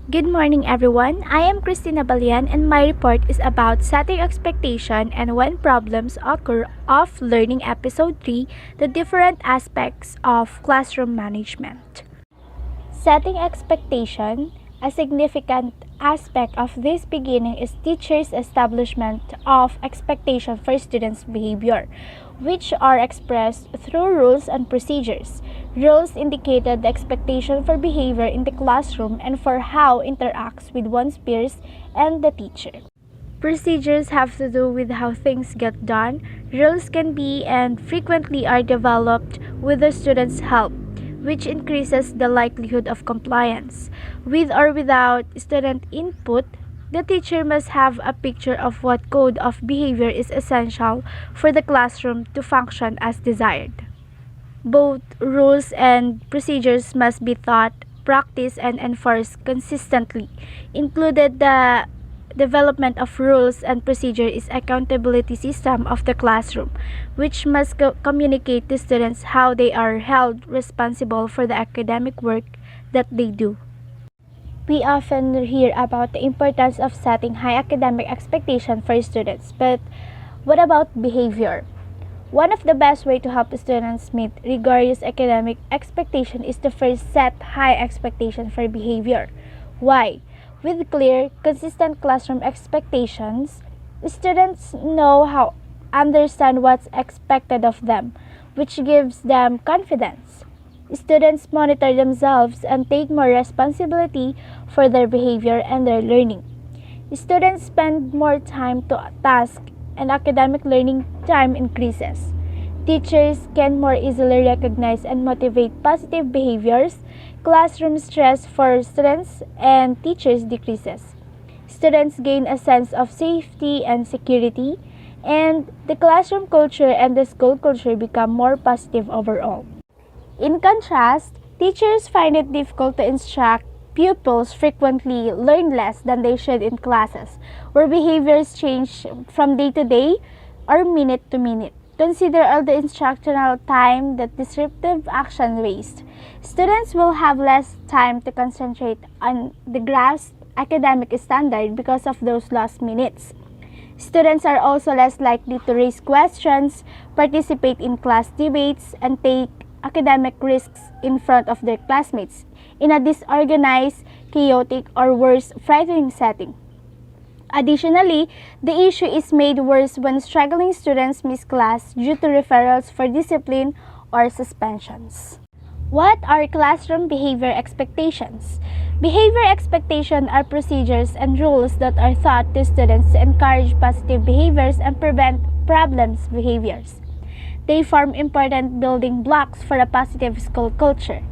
Good morning, everyone. I am Christina Balian, and my report is about setting expectation and when problems occur of Learning Episode 3, the different aspects of classroom management. Setting expectation, a significant aspect of this beginning is teachers' establishment of expectation for students' behavior, which are expressed through rules and procedures. Rules indicated the expectation for behavior in the classroom and for how interacts with one's peers and the teacher. Procedures have to do with how things get done. Rules can be and frequently are developed with the student's help, which increases the likelihood of compliance. With or without student input, the teacher must have a picture of what code of behavior is essential for the classroom to function as desired. Both rules and procedures must be taught, practiced, and enforced consistently. Included the development of rules and procedure is accountability system of the classroom, which must communicate to students how they are held responsible for the academic work that they do. We often hear about the importance of setting high academic expectations for students, but what about behavior? One of the best ways to help students meet rigorous academic expectation is to first set high expectations for behavior. Why? With clear, consistent classroom expectations, students know how understand what's expected of them, which gives them confidence. Students monitor themselves and take more responsibility for their behavior and their learning. Students spend more time to task and academic learning time increases. Teachers can more easily recognize and motivate positive behaviors. Classroom stress for students and teachers decreases. Students gain a sense of safety and security, and the classroom culture and the school culture become more positive overall. In contrast, teachers find it difficult to instruct pupils frequently learn less than they should in classes, where behaviors change from day to day or minute to minute. Consider all the instructional time that disruptive action wastes. Students will have less time to concentrate on the grasp academic standard because of those lost minutes. Students are also less likely to raise questions, participate in class debates, and take academic risks in front of their classmates in a disorganized, chaotic, or worse, frightening setting. Additionally, the issue is made worse when struggling students miss class due to referrals for discipline or suspensions. What are classroom behavior expectations? Behavior expectations are procedures and rules that are taught to students to encourage positive behaviors and prevent problems behaviors. They form important building blocks for a positive school culture.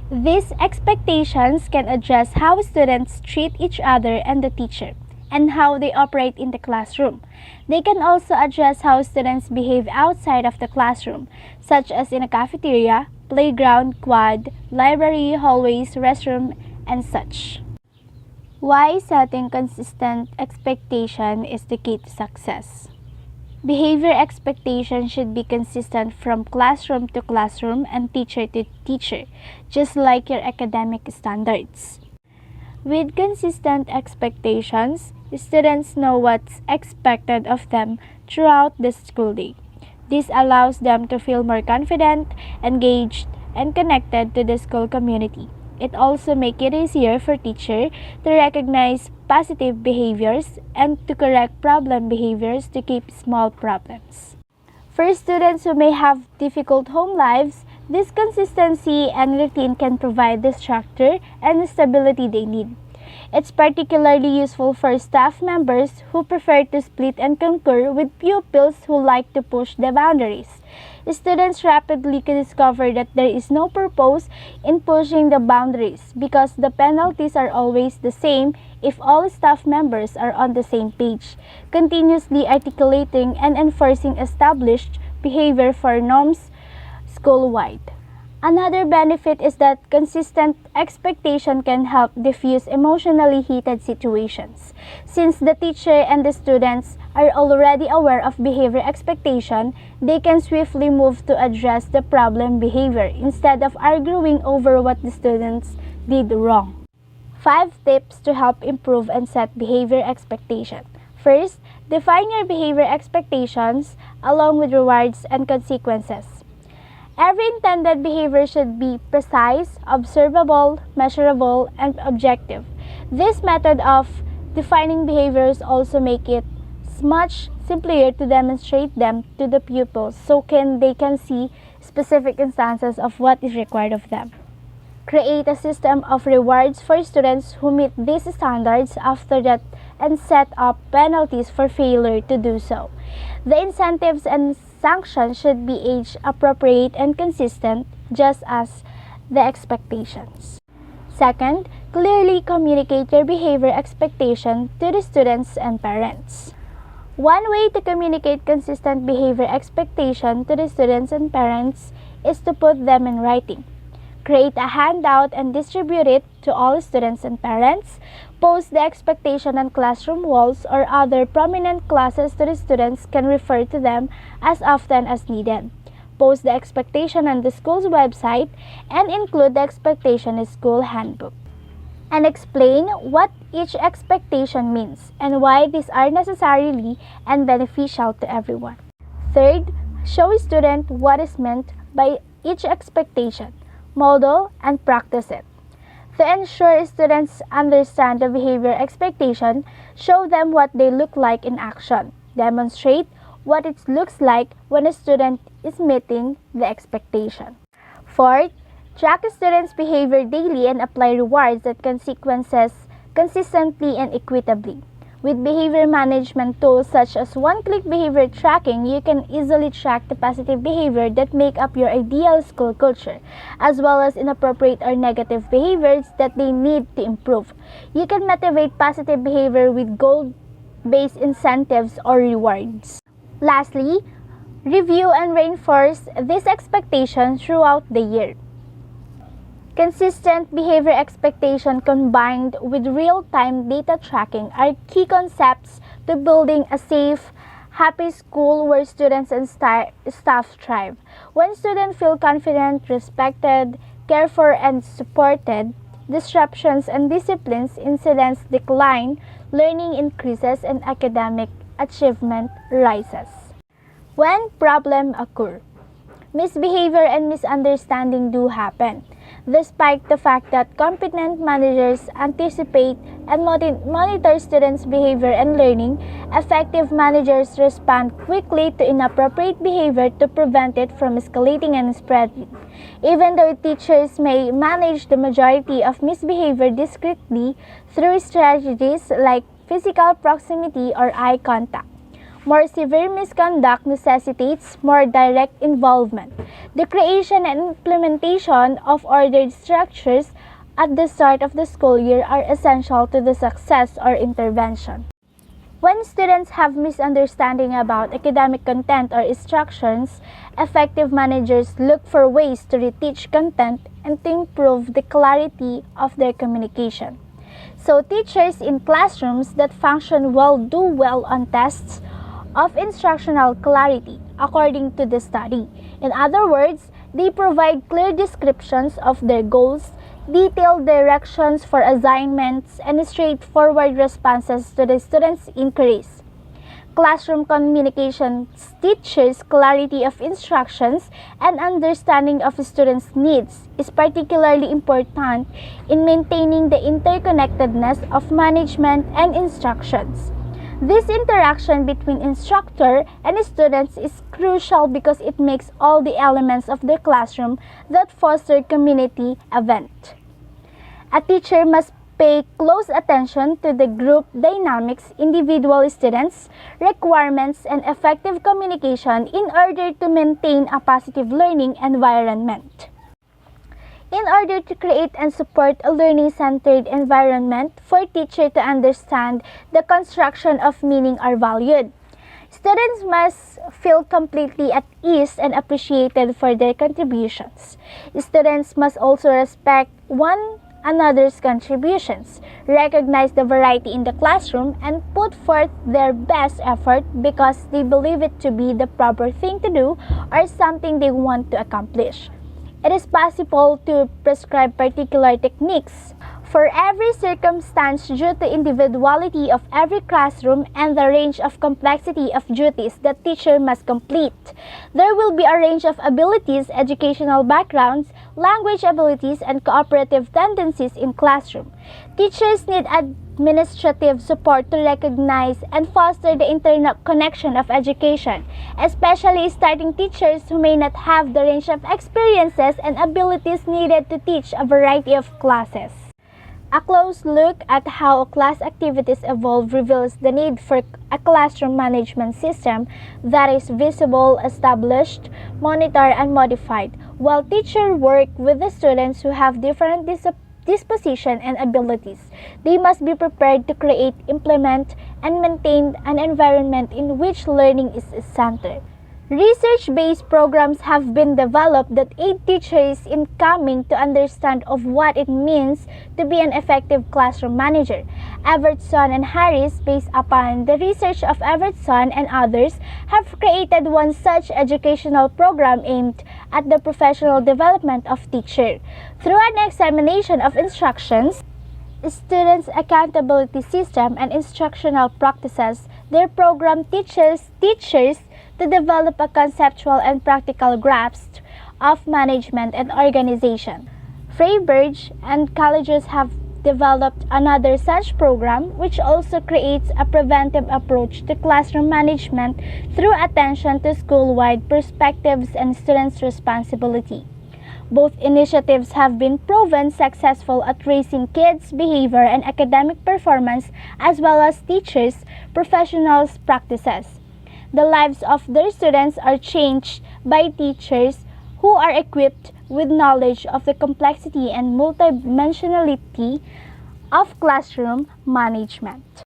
These expectations can address how students treat each other and the teacher, and how they operate in the classroom. They can also address how students behave outside of the classroom, such as in a cafeteria, playground, quad, library, hallways, restroom, and such. Why setting consistent expectation is the key to success. Behavior expectation should be consistent from classroom to classroom and teacher to teacher, just like your academic standards. With consistent expectations, students know what's expected of them throughout the school day. This allows them to feel more confident, engaged, and connected to the school community. It also makes it easier for teachers to recognize positive behaviors and to correct problem behaviors to keep small problems. For students who may have difficult home lives, this consistency and routine can provide the structure and the stability they need. It's particularly useful for staff members who prefer to split and concur with pupils who like to push the boundaries. Students rapidly discover that there is no purpose in pushing the boundaries because the penalties are always the same if all staff members are on the same page, continuously articulating and enforcing established behavior for norms school-wide. Another benefit is that consistent expectation can help diffuse emotionally heated situations. Since the teacher and the students are already aware of behavior expectation, they can swiftly move to address the problem behavior instead of arguing over what the students did wrong. 5 tips to help improve and set behavior expectation. First, define your behavior expectations along with rewards and consequences. Every intended behavior should be precise, observable, measurable, and objective. This method of defining behaviors also make it much simpler to demonstrate them to the pupils so they can see specific instances of what is required of them. Create a system of rewards for students who meet these standards after that and set up penalties for failure to do so. The incentives and sanctions should be age appropriate and consistent, just as the expectations. Second, clearly communicate your behavior expectation to the students and parents. One way to communicate consistent behavior expectation to the students and parents is to put them in writing. Create a handout and distribute it to all students and parents. Post the expectation on classroom walls or other prominent classes so the students can refer to them as often as needed. Post the expectation on the school's website and include the expectation in school handbook. And explain what each expectation means and why these are necessarily and beneficial to everyone. Third, show a student what is meant by each expectation, model, and practice it. To ensure students understand the behavior expectation, show them what they look like in action. Demonstrate what it looks like when a student is meeting the expectation. Fourth, track a student's behavior daily and apply rewards and consequences consistently and equitably. With behavior management tools such as one-click behavior tracking, you can easily track the positive behavior that make up your ideal school culture, as well as inappropriate or negative behaviors that they need to improve. You can motivate positive behavior with goal-based incentives or rewards. Lastly, review and reinforce these expectations throughout the year. Consistent behavior expectation combined with real-time data tracking are key concepts to building a safe, happy school where students and staff thrive. When students feel confident, respected, cared for, and supported, disruptions and disciplines incidents decline, learning increases, and academic achievement rises. When problems occur, misbehavior and misunderstanding do happen. Despite the fact that competent managers anticipate and monitor students' behavior and learning, effective managers respond quickly to inappropriate behavior to prevent it from escalating and spreading. Even though teachers may manage the majority of misbehavior discreetly through strategies like physical proximity or eye contact, more severe misconduct necessitates more direct involvement. The creation and implementation of ordered structures at the start of the school year are essential to the success or intervention. When students have misunderstanding about academic content or instructions, effective managers look for ways to reteach content and to improve the clarity of their communication. So teachers in classrooms that function well do well on tests of instructional clarity, according to the study. In other words, they provide clear descriptions of their goals, detailed directions for assignments, and straightforward responses to the students' inquiries. Classroom communication teaches clarity of instructions and understanding of students' needs is particularly important in maintaining the interconnectedness of management and instructions. This interaction between instructor and students is crucial because it makes all the elements of the classroom that foster community event. A teacher must pay close attention to the group dynamics, individual students, requirements, and effective communication in order to maintain a positive learning environment. In order to create and support a learning-centered environment for teachers to understand the construction of meaning are valued, students must feel completely at ease and appreciated for their contributions. Students must also respect one another's contributions, recognize the variety in the classroom, and put forth their best effort because they believe it to be the proper thing to do or something they want to accomplish. It is possible to prescribe particular techniques For every circumstance due to individuality of every classroom and the range of complexity of duties that teacher must complete, there will be a range of abilities, educational backgrounds, language abilities, and cooperative tendencies in classroom. Teachers need administrative support to recognize and foster the internal connection of education, especially starting teachers who may not have the range of experiences and abilities needed to teach a variety of classes. A close look at how class activities evolve reveals the need for a classroom management system that is visible, established, monitored, and modified, while teachers work with the students who have different disposition and abilities. They must be prepared to create, implement, and maintain an environment in which learning is centered. Research-based programs have been developed that aid teachers in coming to understand of what it means to be an effective classroom manager. Evertson and Harris, based upon the research of Evertson and others, have created one such educational program aimed at the professional development of teacher. Through an examination of instructions, students' accountability system, and instructional practices, their program teaches teachers to develop a conceptual and practical grasp of management and organization. Freiburg and colleges have developed another such program which also creates a preventive approach to classroom management through attention to school-wide perspectives and students' responsibility. Both initiatives have been proven successful at raising kids' behavior and academic performance as well as teachers' professionals' practices. The lives of their students are changed by teachers who are equipped with knowledge of the complexity and multidimensionality of classroom management.